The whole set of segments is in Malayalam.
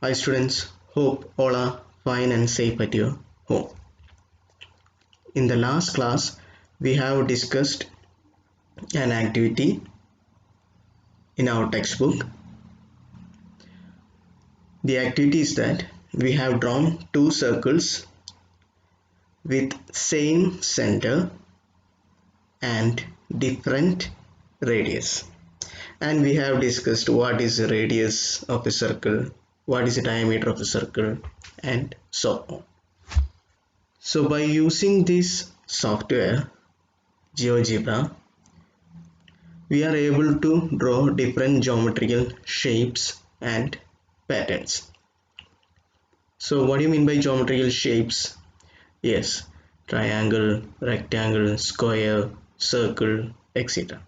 Hi students, hope all are fine and safe at your home. In the last class, we have discussed an activity in our textbook. The activity is that we have drawn two circles with same center and different radius. And we have discussed what is the radius of a circle, what is the diameter of a circle, and so on. So by using this software, GeoGebra, we are able to draw different geometrical shapes and patterns. So what do you mean by geometrical shapes? Yes, triangle, rectangle, square, circle, etc.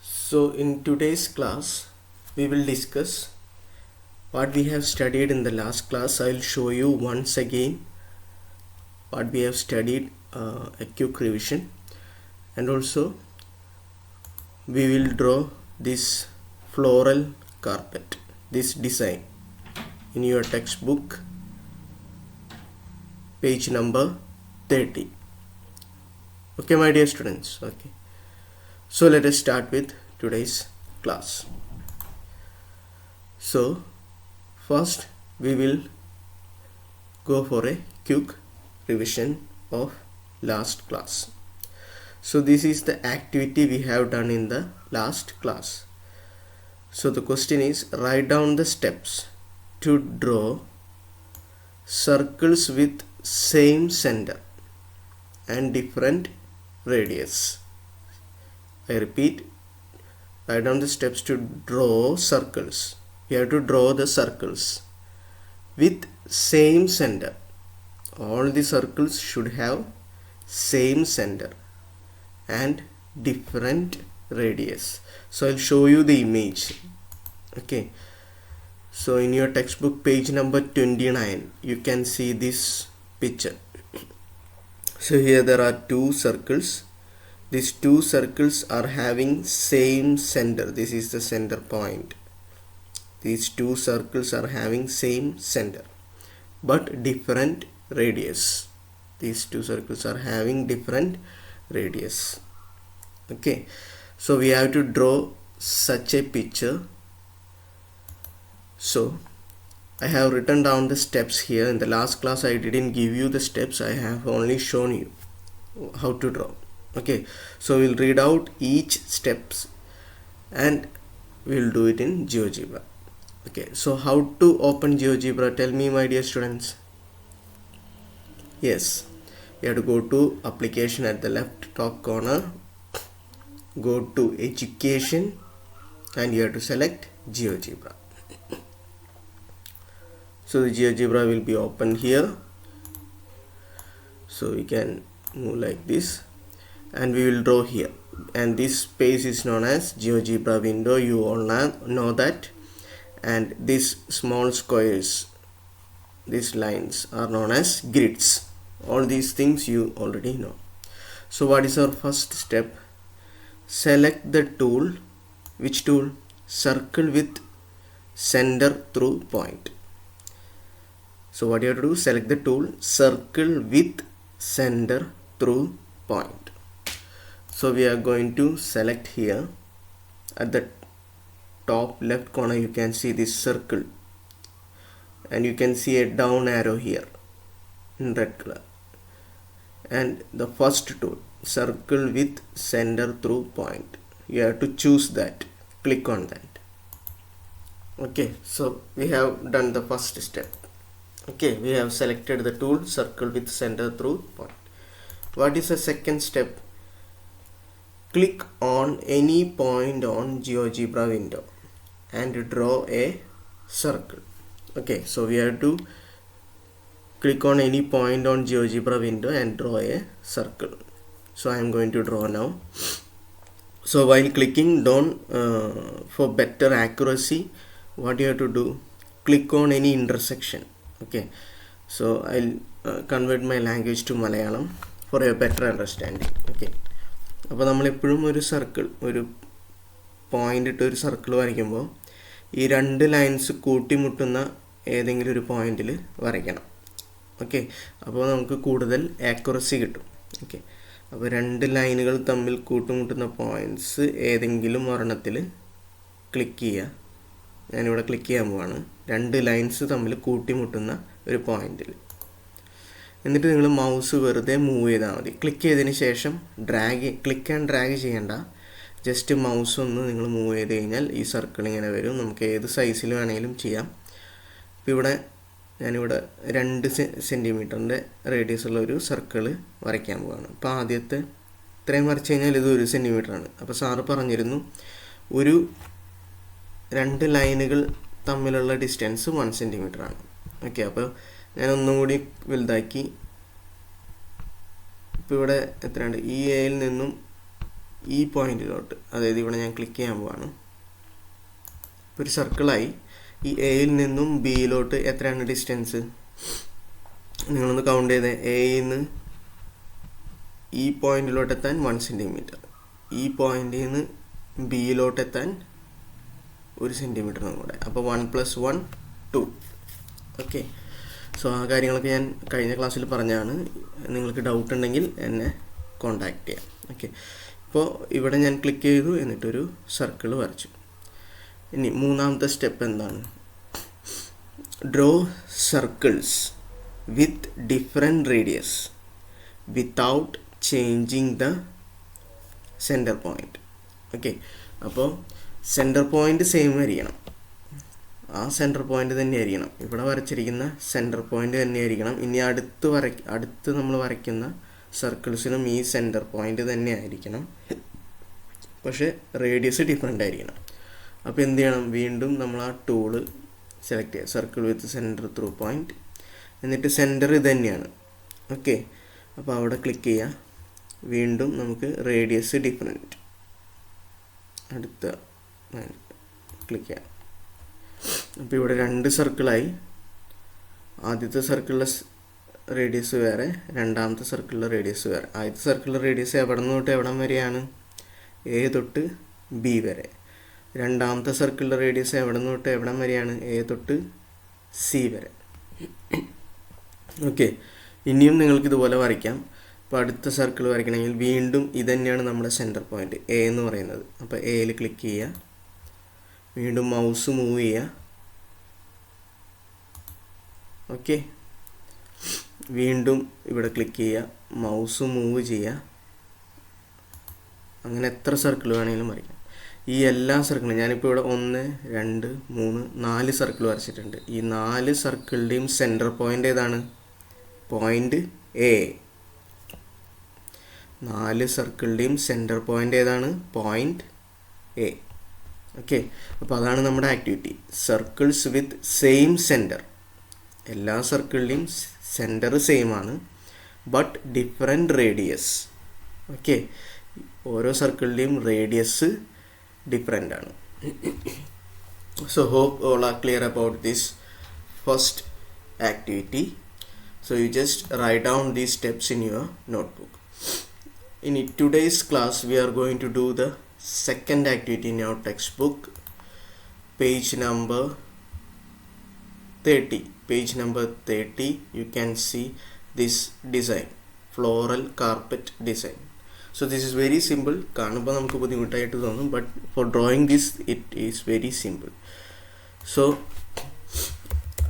So in today's class, we will discuss what we have studied in the last class. I will show you once again what we have studied, a quick revision, and also we will draw this floral carpet, this design in your textbook, page number 30. Okay, my dear students. Okay, so let us start with today's class. So first we will go for a quick revision of last class. So this is the activity we have done in the last class. So the question is, write down the steps to draw circles with same center and different radius. I repeat, write down the steps to draw circles. You have to draw the circles with same center. All the circles should have same center and different radius. So I'll show you the image. Okay, so in your textbook, page number 29, you can see this picture. So here there are two circles. These two circles are having same center. This is the center point. These two circles are having same center but different radius. These two circles are having different radius. Okay, so we have to draw such a picture. So I have written down the steps here. In the last class I didn't give you the steps, I have only shown you how to draw. Okay, so we'll read out each steps and we'll do it in GeoGebra. Okay, so how to open GeoGebra? Tell me, my dear students. Yes, you have to go to application at the left top corner, go to education, and you have to select GeoGebra. So the GeoGebra will be open here. So we can move like this and we will draw here, and this space is known as GeoGebra window. You all know that. And these small squares, these lines are known as grids. All these things you already know. So what is our first step? Select the tool. Which tool? Circle with center through point. So what you have to do? Select the tool, circle with center through point. So we are going to select here. At the top left corner you can see this circle, and you can see a down arrow here in red color, and the first tool, circle with center through point, you have to choose that, click on that. Okay, so we have done the first step. Okay, we have selected the tool, circle with center through point. What is the second step? Click on any point on GeoGebra window and draw a circle. Okay, so we have to click on any point on GeoGebra window and draw a circle. So I am going to draw now. So while clicking, for better accuracy, what you have to do, click on any intersection. Okay, so I'll convert my language to Malayalam for a better understanding. Okay, അപ്പോൾ നമ്മളെപ്പോഴും ഒരു സർക്കിൾ, ഒരു പോയിന്റ് ഇട്ട് ഒരു സർക്കിൾ വരയ്ക്കുമ്പോൾ ഈ രണ്ട് ലൈൻസ് കൂട്ടിമുട്ടുന്ന ഏതെങ്കിലും ഒരു പോയിന്റിൽ വരയ്ക്കണം. ഓക്കെ, അപ്പോൾ നമുക്ക് കൂടുതൽ ആക്യുറസി കിട്ടും. ഓക്കെ, അപ്പോൾ രണ്ട് ലൈനുകൾ തമ്മിൽ കൂട്ടുമുട്ടുന്ന പോയിൻറ്റ്സ് ഏതെങ്കിലും ഒരെണ്ണത്തിൽ ക്ലിക്ക് ചെയ്യുക. ഞാനിവിടെ ക്ലിക്ക് ചെയ്യാൻ പോവാണ്. രണ്ട് ലൈൻസ് തമ്മിൽ കൂട്ടിമുട്ടുന്ന ഒരു പോയിന്റിൽ. എന്നിട്ട് നിങ്ങൾ മൗസ് വെറുതെ മൂവ് ചെയ്താൽ മതി. ക്ലിക്ക് ചെയ്തതിന് ശേഷം ക്ലിക്ക് ആൻഡ് ഡ്രാഗ് ചെയ്യേണ്ട. ജസ്റ്റ് മൗസ് ഒന്ന് നിങ്ങൾ മൂവ് ചെയ്ത് കഴിഞ്ഞാൽ ഈ സർക്കിൾ ഇങ്ങനെ വരും. നമുക്ക് ഏത് സൈസിൽ വേണമെങ്കിലും ചെയ്യാം. ഇപ്പോൾ ഇവിടെ ഞാനിവിടെ 2 സെൻറ്റിമീറ്ററിൻ്റെ റേഡിയസ് ഉള്ള ഒരു സർക്കിൾ വരയ്ക്കാൻ പോവാണ്. അപ്പോൾ ആദ്യത്തെ ഇത്രയും വരച്ച് കഴിഞ്ഞാൽ ഇത് 1 സെൻറ്റിമീറ്ററാണ്. അപ്പോൾ സാറ് പറഞ്ഞിരുന്നു ഒരു 2 ലൈനുകൾ തമ്മിലുള്ള ഡിസ്റ്റൻസ് 1 സെൻറ്റിമീറ്ററാണ്. ഓക്കെ, അപ്പോൾ ഞാൻ ഒന്നും കൂടി വലുതാക്കി. ഇപ്പോൾ ഇവിടെ എത്രയുണ്ട്, ഈ എയിൽ നിന്നും ഈ പോയിന്റിലോട്ട്, അതായത് ഇവിടെ ഞാൻ ക്ലിക്ക് ചെയ്യാൻ പോവാണ്. ഇപ്പോൾ ഒരു സർക്കിളായി. ഈ എയിൽ നിന്നും ബിയിലോട്ട് എത്രയാണ് ഡിസ്റ്റൻസ് നിങ്ങളൊന്ന് കൗണ്ട് ചെയ്തേ. എയിൽ നിന്ന് ഈ പോയിന്റിലോട്ട് എത്താൻ 1 സെൻറ്റിമീറ്റർ, ഈ പോയിന്റിൽ നിന്ന് ബിയിലോട്ട് എത്താൻ 1 സെൻറ്റിമീറ്ററും കൂടെ. അപ്പോൾ 1 + 1 2. ഓക്കെ, സോ ആ കാര്യങ്ങളൊക്കെ ഞാൻ കഴിഞ്ഞ ക്ലാസ്സിൽ പറഞ്ഞാണ്. നിങ്ങൾക്ക് ഡൗട്ട് ഉണ്ടെങ്കിൽ എന്നെ കോൺടാക്റ്റ് ചെയ്യാം. ഓക്കെ, ഇപ്പോൾ ഇവിടെ ഞാൻ ക്ലിക്ക് ചെയ്തു, എന്നിട്ടൊരു സർക്കിൾ വരച്ചു. ഇനി മൂന്നാമത്തെ സ്റ്റെപ്പ് എന്താണ്? Draw circles with different radius without changing the centre point. Okay, അപ്പോൾ സെൻറ്റർ പോയിൻറ്റ് സെയിം ആയിരിക്കണം. ആ സെൻറ്റർ പോയിൻ്റ് തന്നെ ആയിരിക്കണം. ഇവിടെ വരച്ചിരിക്കുന്ന സെൻറ്റർ പോയിൻ്റ് തന്നെ ആയിരിക്കണം. ഇനി അടുത്ത് നമ്മൾ വരയ്ക്കുന്ന സർക്കിൾസിനും ഈ സെൻറ്റർ പോയിൻ്റ് തന്നെ ആയിരിക്കണം. പക്ഷേ റേഡിയസ് ഡിഫറെൻ്റ് ആയിരിക്കണം. അപ്പോൾ എന്ത് ചെയ്യണം? വീണ്ടും നമ്മൾ ആ ടൂള് സെലക്ട് ചെയ്യുക, circle with centre through point. എന്നിട്ട് സെൻറ്റർ ഇത് തന്നെയാണ്. ഓക്കെ, അപ്പോൾ അവിടെ ക്ലിക്ക് ചെയ്യുക. വീണ്ടും നമുക്ക് റേഡിയസ് ഡിഫറെൻറ്റ് അടുത്ത ക്ലിക്ക് ചെയ്യാം. അപ്പോൾ ഇവിടെ 2 സർക്കിളായി. ആദ്യത്തെ സർക്കിളിലെ റേഡിയസ് വേറെ, രണ്ടാമത്തെ സർക്കിളിലെ റേഡിയസ് വേറെ. ആദ്യത്തെ സർക്കിളിലെ റേഡിയസ് എവിടെ നിന്ന് തൊട്ട് എവിടം വരെയാണ്? എ തൊട്ട് ബി വരെ. രണ്ടാമത്തെ സർക്കിളിലെ റേഡിയസ് എവിടെ നിന്ന് തൊട്ട് എവിടം വരെയാണ്? എ തൊട്ട് സി വരെ. ഓക്കെ, ഇനിയും നിങ്ങൾക്ക് ഇതുപോലെ വരയ്ക്കാം. അപ്പോൾ അടുത്ത സർക്കിൾ വരയ്ക്കണമെങ്കിൽ വീണ്ടും ഇത് തന്നെയാണ് നമ്മുടെ സെൻറ്റർ പോയിൻറ്റ് എ എന്ന് പറയുന്നത്. അപ്പോൾ എയിൽ ക്ലിക്ക് ചെയ്യുക, വീണ്ടും മൗസ് മൂവ് ചെയ്യുക. ഓക്കെ, വീണ്ടും ഇവിടെ ക്ലിക്ക് ചെയ്യുക, മൗസ് മൂവ് ചെയ്യുക. അങ്ങനെ എത്ര സർക്കിൾ വേണമെങ്കിലും വരയ്ക്കാം. ഈ എല്ലാ സർക്കിളും ഞാനിപ്പോൾ ഇവിടെ 1 2 3 4 സർക്കിൾ വരച്ചിട്ടുണ്ട്. ഈ 4 സർക്കിളിൻ്റെയും സെൻറ്റർ പോയിൻ്റ് ഏതാണ്? Point A. 4 സർക്കിളിൻ്റെയും സെൻറ്റർ പോയിൻ്റ് ഏതാണ്? Point A. ഓക്കെ, അപ്പോൾ അതാണ് നമ്മുടെ activity. Circles with same centre. എല്ലാ സർക്കിളിൻ്റെയും സെൻറ്റർ സെയിം ആണ്, ബട്ട് ഡിഫറെൻറ്റ് റേഡിയസ്. ഓക്കെ, ഓരോ സർക്കിളിൻ്റെയും റേഡിയസ് ഡിഫറെൻ്റ് ആണ്. So hope all are clear about this first activity. So you just write down these steps in your notebook. In today's class we are going to do the second activity in your textbook, page number 30. Page number 30 you can see this design, floral carpet design. So this is very simple. കാണുമ്പോൾ നമുക്ക് ബുദ്ധിമുട്ടായിട്ട് തോന്നും, but for drawing this it is very simple. So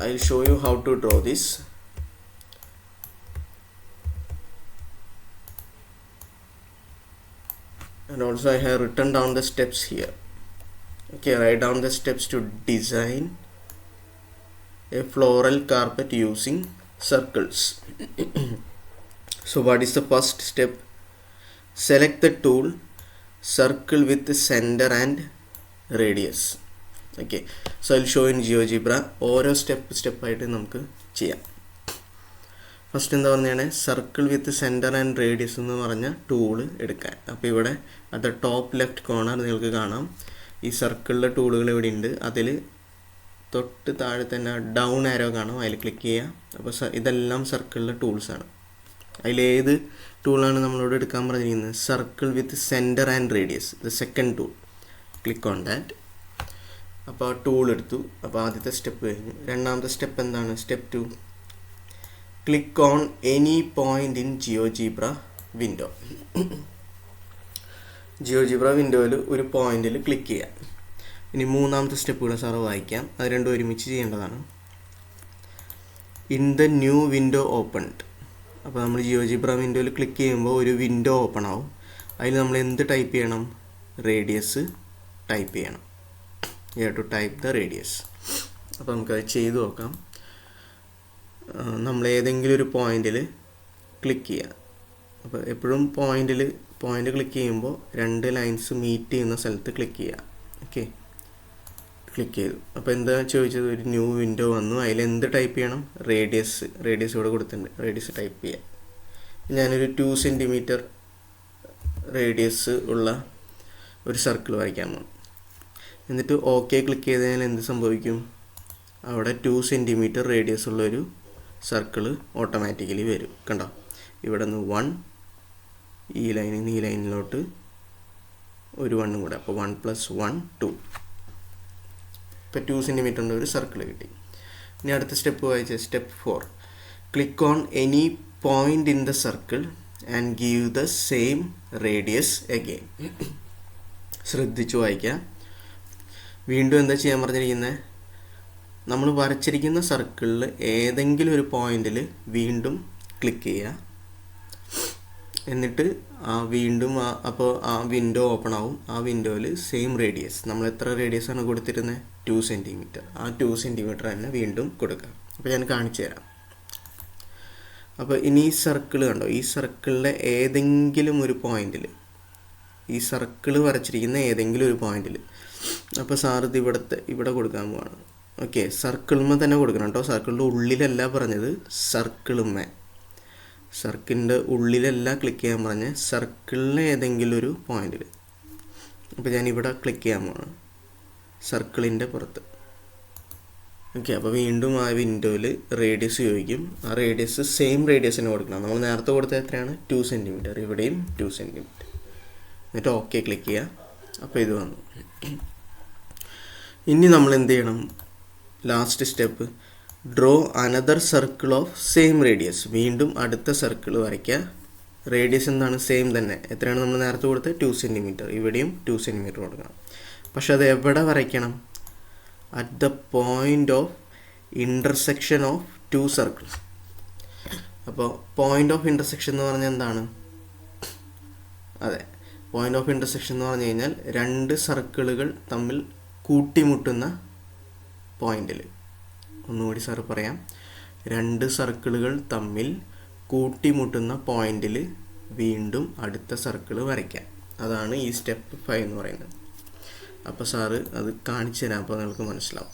I'll show you how to draw this. And also I have written down the steps here. Okay, write down the steps to design a floral carpet using circles. So what is the first step? Select the tool circle with the center and radius. Okay, so I'll show in GeoGebra. ഓരോ സ്റ്റെപ്പ് ആയിട്ട് നമുക്ക് ചെയ്യാം. ഫസ്റ്റ് എന്താ പറഞ്ഞാൽ circle with centre and radius എന്ന് പറഞ്ഞ ടൂള് എടുക്കാൻ. അപ്പോൾ ഇവിടെ അത് ടോപ്പ് ലെഫ്റ്റ് കോർണർ നിങ്ങൾക്ക് കാണാം. ഈ സർക്കിളിലെ ടൂളുകൾ ഇവിടെ ഉണ്ട്. അതിൽ തൊട്ട് താഴെ തന്നെ ഡൗൺ ആരോ കാണാം, അതിൽ ക്ലിക്ക് ചെയ്യുക. അപ്പോൾ ഇതെല്ലാം സർക്കിളിലെ ടൂൾസാണ്. അതിലേത് ടൂളാണ് നമ്മളോട് എടുക്കാൻ പറഞ്ഞിരിക്കുന്നത്? Circle with centre and radius, the second tool. Click on that. അപ്പോൾ ടൂൾ എടുത്തു. അപ്പോൾ ആദ്യത്തെ സ്റ്റെപ്പ് കഴിഞ്ഞു. രണ്ടാമത്തെ സ്റ്റെപ്പ് എന്താണ്? Step 2, click on any point in GeoGebra window. GeoGebra വിൻഡോയിൽ ഒരു പോയിന്റിൽ ക്ലിക്ക് ചെയ്യാം. ഇനി മൂന്നാമത്തെ സ്റ്റെപ്പ് കൂടെ സാറ് വായിക്കാം. അത് രണ്ടും ഒരുമിച്ച് ചെയ്യേണ്ടതാണ്. In the new window opened. അപ്പോൾ നമ്മൾ ജിയോജീബ്ര വിൻഡോയിൽ ക്ലിക്ക് ചെയ്യുമ്പോൾ ഒരു വിൻഡോ ഓപ്പൺ ആവും. അതിൽ നമ്മൾ എന്ത് ടൈപ്പ് ചെയ്യണം? റേഡിയസ് ടൈപ്പ് ചെയ്യണം. You have to type the radius. അപ്പോൾ നമുക്കത് ചെയ്തു നോക്കാം. നമ്മൾ ഏതെങ്കിലും ഒരു പോയിന്റിൽ ക്ലിക്ക് ചെയ്യുക. അപ്പോൾ എപ്പോഴും പോയിന്റ് ക്ലിക്ക് ചെയ്യുമ്പോൾ 2 ലൈൻസ് മീറ്റ് ചെയ്യുന്ന സ്ഥലത്ത് ക്ലിക്ക് ചെയ്യുക. ഓക്കെ, ക്ലിക്ക് ചെയ്തു. അപ്പോൾ എന്താ ചോദിച്ചത്? ഒരു ന്യൂ വിൻഡോ വന്നു. അതിൽ എന്ത് ടൈപ്പ് ചെയ്യണം? റേഡിയസ് ഇവിടെ കൊടുത്തിട്ടുണ്ട്. റേഡിയസ് ടൈപ്പ് ചെയ്യാം. ഞാനൊരു 2 സെൻറ്റിമീറ്റർ റേഡിയസ് ഉള്ള ഒരു സർക്കിൾ വരയ്ക്കാൻ പോകും. എന്നിട്ട് ഓക്കെ ക്ലിക്ക് ചെയ്ത് കഴിഞ്ഞാൽ എന്ത് സംഭവിക്കും? അവിടെ 2 സെൻറ്റിമീറ്റർ റേഡിയസ് ഉള്ളൊരു സർക്കിള് ഓട്ടോമാറ്റിക്കലി വരും. കണ്ടോ? ഇവിടെ നിന്ന് 1, ഈ ലൈനിൽ നിന്ന് ഈ ലൈനിലോട്ട് ഒരു 1 കൂടെ. അപ്പോൾ 1 + 1 2. ഇപ്പോൾ 2 സെൻറ്റിമീറ്ററിൻ്റെ ഒരു സർക്കിൾ കിട്ടി. ഇനി അടുത്ത സ്റ്റെപ്പ് വായിച്ചാൽ step 4, click on any point in the circle and give the same radius again. ശ്രദ്ധിച്ചു വായിക്കാം. വീണ്ടും എന്താ ചെയ്യാൻ പറഞ്ഞിരിക്കുന്നത്? നമ്മൾ വരച്ചിരിക്കുന്ന സർക്കിളിൽ ഏതെങ്കിലും ഒരു പോയിന്റിൽ വീണ്ടും ക്ലിക്ക് ചെയ്യുക. എന്നിട്ട് അപ്പോൾ ആ വിൻഡോ ഓപ്പൺ ആവും. ആ വിൻഡോയിൽ സെയിം റേഡിയസ്, നമ്മൾ എത്ര റേഡിയസ് ആണ് കൊടുത്തിരുന്നത്? 2 സെൻറ്റിമീറ്റർ. ആ 2 സെൻറ്റിമീറ്റർ തന്നെ വീണ്ടും കൊടുക്കുക. അപ്പോൾ ഞാൻ കാണിച്ചു തരാം. അപ്പോൾ ഇനി ഈ സർക്കിൾ കണ്ടോ? ഈ സർക്കിളിലെ ഏതെങ്കിലും ഒരു പോയിന്റിൽ, ഈ സർക്കിൾ വരച്ചിരിക്കുന്ന ഏതെങ്കിലും ഒരു പോയിന്റിൽ, അപ്പോൾ സാർ ഇത് ഇവിടെ കൊടുക്കാൻ പോവാണ്. ഓക്കെ, സർക്കിളിന്മേ തന്നെ കൊടുക്കണം കേട്ടോ. സർക്കിളിൻ്റെ ഉള്ളിലല്ല പറഞ്ഞത്, സർക്കിളിൻ്റെ ഉള്ളിലല്ല ക്ലിക്ക് ചെയ്യാൻ പറഞ്ഞ്, സർക്കിളിലെ ഏതെങ്കിലും ഒരു പോയിന്റിൽ. അപ്പോൾ ഞാനിവിടെ ക്ലിക്ക് ചെയ്യാൻ പോവാണ്, സർക്കിളിൻ്റെ പുറത്ത്. ഓക്കെ, അപ്പോൾ വീണ്ടും ആ വിൻഡോയിൽ റേഡിയസ് ചോദിക്കും. ആ റേഡിയസ് സെയിം റേഡിയസ് തന്നെ കൊടുക്കണം. നമ്മൾ നേരത്തെ കൊടുത്തത് എത്രയാണ്? 2 സെൻറ്റിമീറ്റർ. ഇവിടെയും 2 സെൻറ്റിമീറ്റർ. എന്നിട്ട് ഓക്കെ ക്ലിക്ക് ചെയ്യുക. അപ്പോൾ ഇത് വന്നു. ഇനി നമ്മൾ എന്ത് ചെയ്യണം? Last step, draw another circle of same radius. വീണ്ടും അടുത്ത സർക്കിൾ വരയ്ക്കുക. റേഡിയസ് എന്താണ്? സെയിം തന്നെ. എത്രയാണ് നമ്മൾ നേരത്തെ കൊടുത്തത്? 2 സെൻറ്റിമീറ്റർ. ഇവിടെയും 2 സെൻറ്റിമീറ്റർ കൊടുക്കണം. പക്ഷെ അത് എവിടെ വരയ്ക്കണം? At the point of intersection of 2 circles. അപ്പോൾ പോയിന്റ് ഓഫ് ഇൻ്റർസെക്ഷൻ എന്ന് പറഞ്ഞാൽ എന്താണ്? അതെ, പോയിന്റ് ഓഫ് ഇൻ്റർസെക്ഷൻ എന്ന് പറഞ്ഞു കഴിഞ്ഞാൽ 2 സർക്കിളുകൾ തമ്മിൽ കൂട്ടിമുട്ടുന്ന പോയിന്റിൽ. ഒന്നുകൂടി സാറ് പറയാം. 2 സർക്കിളുകൾ തമ്മിൽ കൂട്ടിമുട്ടുന്ന പോയിന്റിൽ വീണ്ടും അടുത്ത സർക്കിൾ വരയ്ക്കാം. അതാണ് ഈ സ്റ്റെപ്പ് 5 എന്ന് പറയുന്നത്. അപ്പോൾ സാറ് അത് കാണിച്ചു തരാം. അപ്പോൾ നിങ്ങൾക്ക് മനസ്സിലാവും.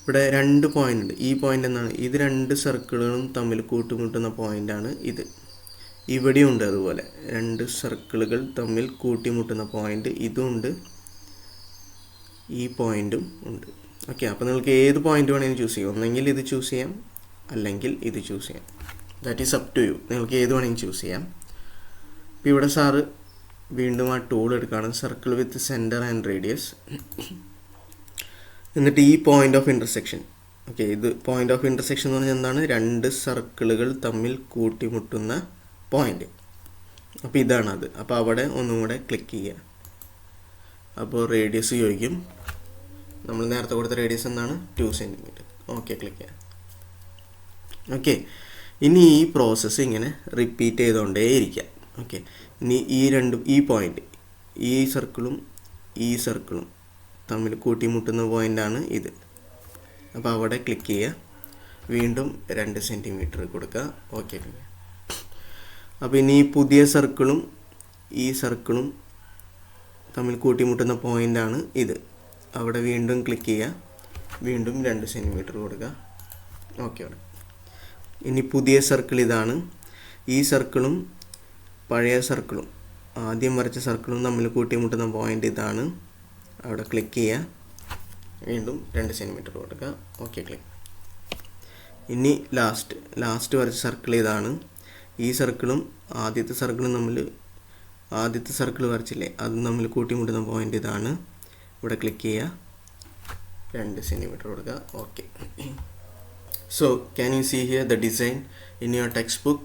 ഇവിടെ 2 പോയിന്റ് ഉണ്ട്. ഈ പോയിന്റ് എന്താണ്? ഇത് 2 സർക്കിളുകളും തമ്മിൽ കൂട്ടിമുട്ടുന്ന പോയിന്റാണ് ഇത്. ഇവിടെയും ഉണ്ട് അതുപോലെ 2 സർക്കിളുകൾ തമ്മിൽ കൂട്ടിമുട്ടുന്ന പോയിന്റ്. ഇതും ഉണ്ട്, ഈ പോയിന്റും ഉണ്ട്. ഓക്കെ, അപ്പോൾ നിങ്ങൾക്ക് ഏത് പോയിന്റ് വേണമെങ്കിലും ചൂസ് ചെയ്യാം. ഒന്നെങ്കിൽ ഇത് ചൂസ് ചെയ്യാം, അല്ലെങ്കിൽ ഇത് ചൂസ് ചെയ്യാം. That is up to you. നിങ്ങൾക്ക് ഏത് വേണമെങ്കിലും ചൂസ് ചെയ്യാം. അപ്പോൾ ഇവിടെ സാറ് വീണ്ടും ആ ടൂൾ എടുക്കുകയാണ്, circle with centre and radius. എന്നിട്ട് ഈ പോയിന്റ് ഓഫ് ഇൻ്റർസെക്ഷൻ. ഓക്കെ, ഇത് പോയിന്റ് ഓഫ് ഇൻ്റർസെക്ഷൻ എന്ന് പറഞ്ഞാൽ എന്താണ്? 2 സർക്കിളുകൾ തമ്മിൽ കൂട്ടിമുട്ടുന്ന പോയിന്റ്. അപ്പോൾ ഇതാണത്. അപ്പോൾ അവിടെ ഒന്നും കൂടെ ക്ലിക്ക് ചെയ്യുക. അപ്പോൾ റേഡിയസ് ചോദിക്കും. നമ്മൾ നേരത്തെ കൊടുത്ത റേഡിയസ് എന്താണ്? 2 സെൻറ്റിമീറ്റർ. ഓക്കെ ക്ലിക്ക് ചെയ്യാം. ഓക്കെ, ഇനി ഈ പ്രോസസ്സ് ഇങ്ങനെ റിപ്പീറ്റ് ചെയ്തുകൊണ്ടേയിരിക്കാം. ഓക്കെ, ഇനി ഈ പോയിന്റ്, ഈ സർക്കിളും തമ്മിൽ കൂട്ടിമുട്ടുന്ന പോയിൻ്റാണ് ഇത്. അപ്പോൾ അവിടെ ക്ലിക്ക് ചെയ്യുക. വീണ്ടും 2 സെൻറ്റിമീറ്റർ കൊടുക്കുക. Okay click. അപ്പോൾ ഇനി ഈ പുതിയ സർക്കിളും ഈ സർക്കിളും തമ്മിൽ കൂട്ടിമുട്ടുന്ന പോയിൻ്റാണ് ഇത്. അവിടെ വീണ്ടും ക്ലിക്ക് ചെയ്യുക. വീണ്ടും 2 സെൻറ്റിമീറ്റർ കൊടുക്കുക. ഓക്കെ, അവിടെ ഇനി പുതിയ സർക്കിൾ ഇതാണ്. ഈ സർക്കിളും പഴയ സർക്കിളും, ആദ്യം വരച്ച സർക്കിളും തമ്മിൽ കൂട്ടിമുട്ടുന്ന പോയിൻ്റ് ഇതാണ്. അവിടെ ക്ലിക്ക് ചെയ്യുക. വീണ്ടും 2 സെൻറ്റിമീറ്റർ കൊടുക്കുക. Okay click. ഇനി ലാസ്റ്റ് വരച്ച സർക്കിൾ ഇതാണ്. ഈ സർക്കിളും ആദ്യത്തെ സർക്കിൾ വരച്ചില്ലേ, അത് തമ്മിൽ കൂട്ടിമുട്ടുന്ന പോയിൻ്റ് ഇതാണ്. ഇവിടെ ക്ലിക്ക് ചെയ്യുക. 2 സെൻറ്റിമീറ്റർ കൊടുക്കുക. Okay. So can you see here the design in your textbook,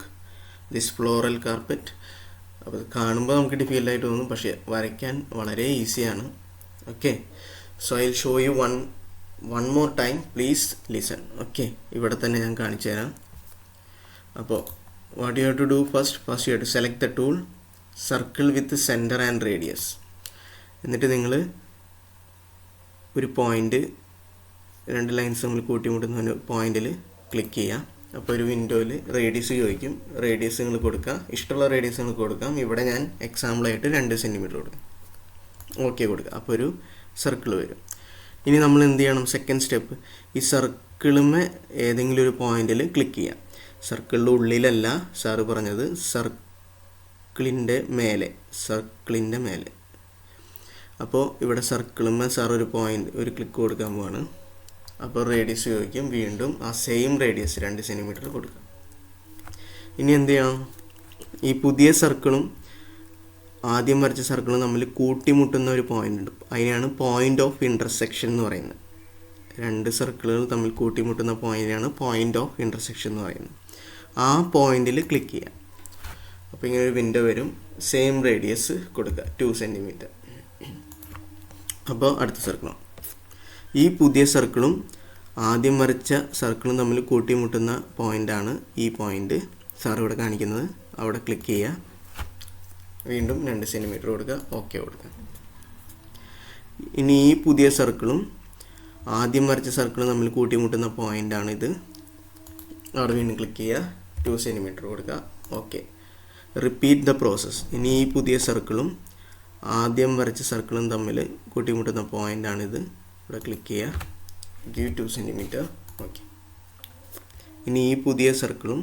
this floral carpet? അപ്പോൾ കാണുമ്പോൾ നമുക്ക് ഡിഫിക്കൽട്ടായിട്ട് തോന്നും, പക്ഷേ വരയ്ക്കാൻ വളരെ ഈസിയാണ്. Okay. So I will show you one more time, please listen. Okay, ഇവിടെ തന്നെ ഞാൻ കാണിച്ചു തരാം. അപ്പോൾ what you have to do first you have to select the tool, circle with centre and radius. എന്നിട്ട് നിങ്ങൾ ഒരു പോയിൻ്റ്, 2 ലൈൻസ് നമ്മൾ കൂട്ടിമുട്ടുന്ന ഒരു പോയിന്റിൽ ക്ലിക്ക് ചെയ്യാം. അപ്പോൾ ഒരു വിൻഡോയിൽ റേഡിയസ് ചോദിക്കും. റേഡിയസ് നിങ്ങൾ കൊടുക്കുക, ഇഷ്ടമുള്ള റേഡിയസ് നിങ്ങൾ കൊടുക്കാം. ഇവിടെ ഞാൻ എക്സാമ്പിളായിട്ട് 2 സെൻറ്റിമീറ്റർ കൊടുക്കാം. ഓക്കെ കൊടുക്കുക. അപ്പോൾ ഒരു സർക്കിൾ വരും. ഇനി നമ്മൾ എന്ത് ചെയ്യണം? സെക്കൻഡ് സ്റ്റെപ്പ്, ഈ സർക്കിളുമേ ഏതെങ്കിലും ഒരു പോയിന്റിൽ ക്ലിക്ക് ചെയ്യാം. സർക്കിളിൻ്റെ ഉള്ളിലല്ല സാറ് പറഞ്ഞത്, സർക്കിളിൻ്റെ മേലെ. അപ്പോൾ ഇവിടെ സർക്കിളുമേ സാർ ഒരു ക്ലിക്ക് കൊടുക്കാൻ പോവാണ്. അപ്പോൾ റേഡിയസ് ചോദിക്കും. വീണ്ടും ആ സെയിം റേഡിയസ് 2 സെൻറ്റിമീറ്റർ കൊടുക്കാം. ഇനി എന്ത് ചെയ്യണം? ഈ പുതിയ സർക്കിളും ആദ്യം വരച്ച സർക്കിളും തമ്മിൽ കൂട്ടിമുട്ടുന്ന ഒരു പോയിൻ്റ് ഉണ്ട്. അതിനാണ് പോയിൻ്റ് ഓഫ് ഇൻ്റർസെക്ഷൻ എന്ന് പറയുന്നത്. 2 സർക്കിളുകൾ തമ്മിൽ കൂട്ടിമുട്ടുന്ന പോയിൻ്റാണ് പോയിൻ്റ് ഓഫ് ഇൻ്റർസെക്ഷൻ എന്ന് പറയുന്നത്. ആ പോയിന്റിൽ ക്ലിക്ക് ചെയ്യാം. അപ്പോൾ ഇങ്ങനെ ഒരു വിൻഡോ വരും. സെയിം റേഡിയസ് കൊടുക്കുക, 2 സെൻറ്റിമീറ്റർ. അപ്പോൾ അടുത്ത സർക്കിളാണ്. ഈ പുതിയ സർക്കിളും ആദ്യം വരച്ച സർക്കിളും തമ്മിൽ കൂട്ടിമുട്ടുന്ന പോയിൻ്റാണ് ഈ പോയിൻ്റ് സാർ ഇവിടെ കാണിക്കുന്നത്. അവിടെ ക്ലിക്ക് ചെയ്യുക. വീണ്ടും 2 സെൻറ്റിമീറ്റർ കൊടുക്കുക. ഓക്കെ കൊടുക്കുക. ഇനി ഈ പുതിയ സർക്കിളും ആദ്യം വരച്ച സർക്കിളും തമ്മിൽ കൂട്ടിമുട്ടുന്ന പോയിൻ്റാണ് ഇത്. അവിടെ വീണ്ടും ക്ലിക്ക് ചെയ്യുക. 2 സെൻറ്റിമീറ്റർ കൊടുക്കുക. ഓക്കെ. Repeat the process. ഇനി ഈ പുതിയ സർക്കിളും ആദ്യം വരച്ച സർക്കിളും തമ്മിൽ കൂട്ടിമുട്ടുന്ന പോയിൻ്റാണിത്. ഇവിടെ ക്ലിക്ക് ചെയ്യുക. Give 2 centimetre. ഓക്കെ. ഇനി ഈ പുതിയ സർക്കിളും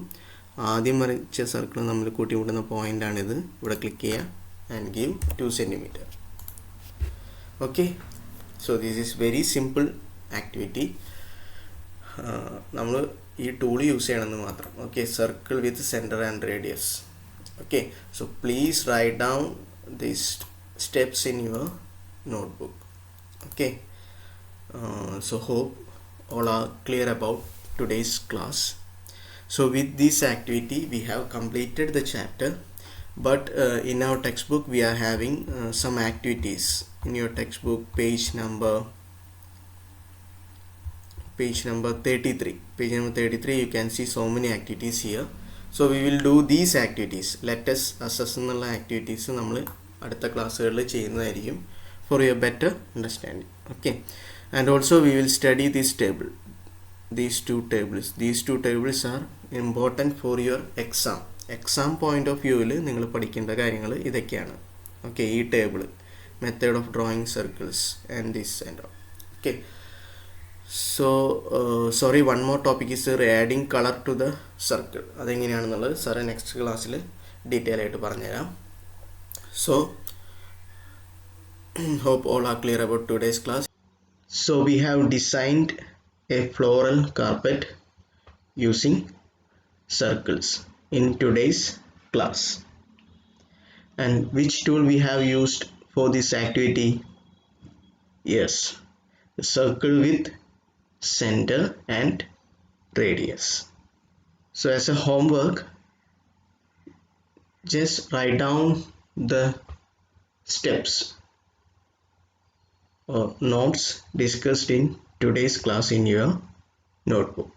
ആദ്യം വരച്ച സർക്കിളും തമ്മിൽ കൂട്ടിമുട്ടുന്ന പോയിൻ്റാണിത്. ഇവിടെ ക്ലിക്ക് ചെയ്യുക and give 2 centimetre. Okay. So this is very simple activity. നമ്മൾ ഈ ടൂൾ യൂസ് ചെയ്യണമെന്ന് മാത്രം. Okay. Circle with centre and radius. Okay. So please write down these steps in your notebook. Okay. So hope all are clear about today's class. So with this activity we have completed the chapter, but in our textbook we are having some activities. In your textbook page number 33 you can see so many activities here. So we will do these activities. Let us assess എന്നുള്ള ആക്ടിവിറ്റീസ് നമ്മൾ അടുത്ത ക്ലാസ്സുകളിൽ ചെയ്യുന്നതായിരിക്കും, for your better understanding. Okay. And also we will study these two tables are important for your exam point of view. നിങ്ങൾ പഠിക്കേണ്ട കാര്യങ്ങൾ ഇതൊക്കെയാണ്. ഓക്കെ. ഈ table, method of drawing circles and this and all. Okay. So sorry, one more topic is adding colour to the circle. അതെങ്ങനെയാണെന്നുള്ളത് സാറ് നെക്സ്റ്റ് ക്ലാസ്സിൽ ഡീറ്റെയിൽ ആയിട്ട് പറഞ്ഞുതരാം. So hope all are clear about today's class. So we have designed a floral carpet using circles in today's class. And which tool we have used for this activity? Yes, the circle with center and radius. So as a homework, just write down the steps or notes discussed in today's class in your notebook.